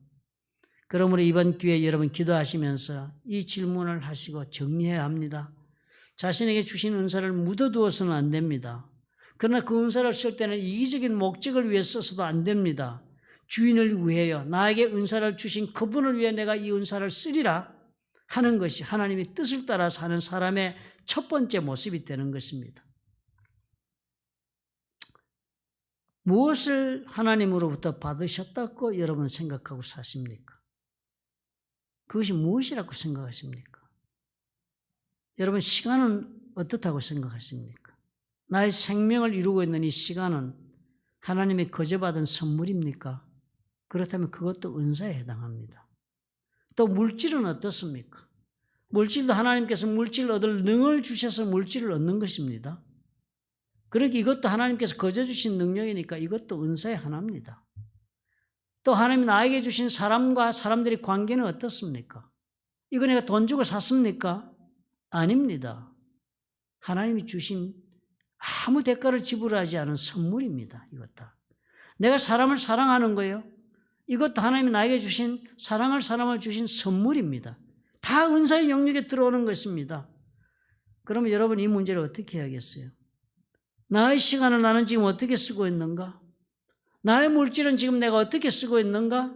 그러므로 이번 기회에 여러분 기도하시면서 이 질문을 하시고 정리해야 합니다. 자신에게 주신 은사를 묻어두어서는 안 됩니다. 그러나 그 은사를 쓸 때는 이기적인 목적을 위해 써서도 안 됩니다. 주인을 위하여 나에게 은사를 주신 그분을 위해 내가 이 은사를 쓰리라 하는 것이 하나님의 뜻을 따라 사는 사람의 첫 번째 모습이 되는 것입니다. 무엇을 하나님으로부터 받으셨다고 여러분 생각하고 사십니까? 그것이 무엇이라고 생각하십니까? 여러분 시간은 어떻다고 생각하십니까? 나의 생명을 이루고 있는 이 시간은 하나님의 거저받은 선물입니까? 그렇다면 그것도 은사에 해당합니다. 또 물질은 어떻습니까? 물질도 하나님께서 물질을 얻을 능을 주셔서 물질을 얻는 것입니다. 그러기 이것도 하나님께서 거저 주신 능력이니까 이것도 은사의 하나입니다. 또 하나님이 나에게 주신 사람과 사람들의 관계는 어떻습니까? 이거 내가 돈 주고 샀습니까? 아닙니다. 하나님이 주신 아무 대가를 지불하지 않은 선물입니다. 이것도. 내가 사람을 사랑하는 거예요. 이것도 하나님이 나에게 주신 사랑할 사람을 주신 선물입니다. 다 은사의 영역에 들어오는 것입니다. 그러면 여러분 이 문제를 어떻게 해야겠어요? 나의 시간을 나는 지금 어떻게 쓰고 있는가? 나의 물질은 지금 내가 어떻게 쓰고 있는가?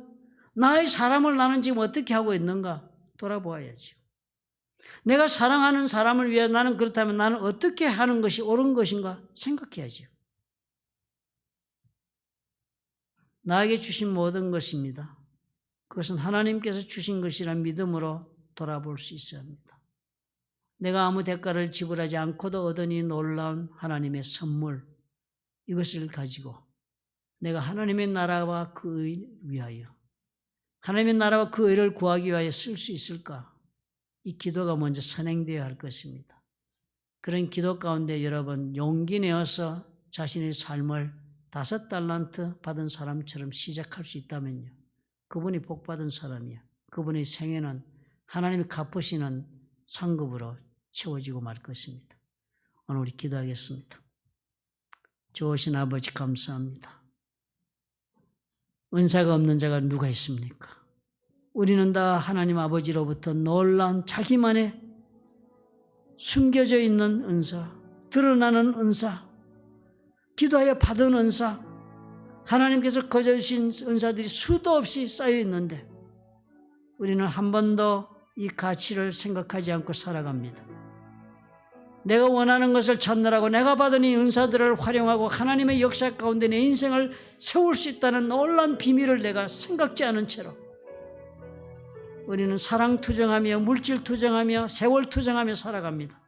나의 사람을 나는 지금 어떻게 하고 있는가? 돌아보아야죠. 내가 사랑하는 사람을 위해 나는 그렇다면 나는 어떻게 하는 것이 옳은 것인가 생각해야죠. 나에게 주신 모든 것입니다. 그것은 하나님께서 주신 것이란 믿음으로 돌아볼 수 있어야 합니다. 내가 아무 대가를 지불하지 않고도 얻으니 놀라운 하나님의 선물, 이것을 가지고 내가 하나님의 나라와 그 의를 위하여, 하나님의 나라와 그 의를 구하기 위하여 쓸 수 있을까? 이 기도가 먼저 선행되어야 할 것입니다. 그런 기도 가운데 여러분 용기 내어서 자신의 삶을 5달란트 받은 사람처럼 시작할 수 있다면요, 그분이 복받은 사람이야. 그분의 생애는 하나님이 갚으시는 상급으로 채워지고 말 것입니다. 오늘 우리 기도하겠습니다. 좋으신 아버지 감사합니다. 은사가 없는 자가 누가 있습니까? 우리는 다 하나님 아버지로부터 놀라운 자기만의 숨겨져 있는 은사, 드러나는 은사, 기도하여 받은 은사, 하나님께서 거저 주신 은사들이 수도 없이 쌓여 있는데 우리는 한 번도 이 가치를 생각하지 않고 살아갑니다. 내가 원하는 것을 찾느라고 내가 받은 이 은사들을 활용하고 하나님의 역사 가운데 내 인생을 세울 수 있다는 놀라운 비밀을 내가 생각지 않은 채로 우리는 사랑 투정하며 물질 투정하며 세월 투정하며 살아갑니다.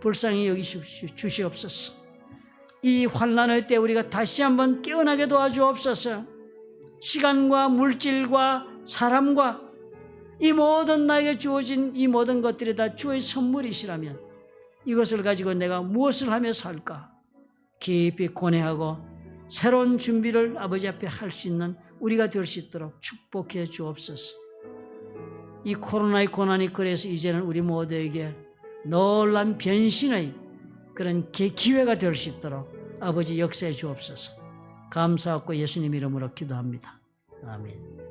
불쌍히 여기주시옵소서. 이 환난의 때 우리가 다시 한번 깨어나게 도와주옵소서. 시간과 물질과 사람과 이 모든 나에게 주어진 이 모든 것들이 다 주의 선물이시라면 이것을 가지고 내가 무엇을 하며 살까? 깊이 고뇌하고 새로운 준비를 아버지 앞에 할 수 있는 우리가 될 수 있도록 축복해 주옵소서. 이 코로나의 고난이 그래서 이제는 우리 모두에게 놀란 변신의 그런 기회가 될 수 있도록 아버지 역사해 주옵소서. 감사하고 예수님 이름으로 기도합니다. 아멘.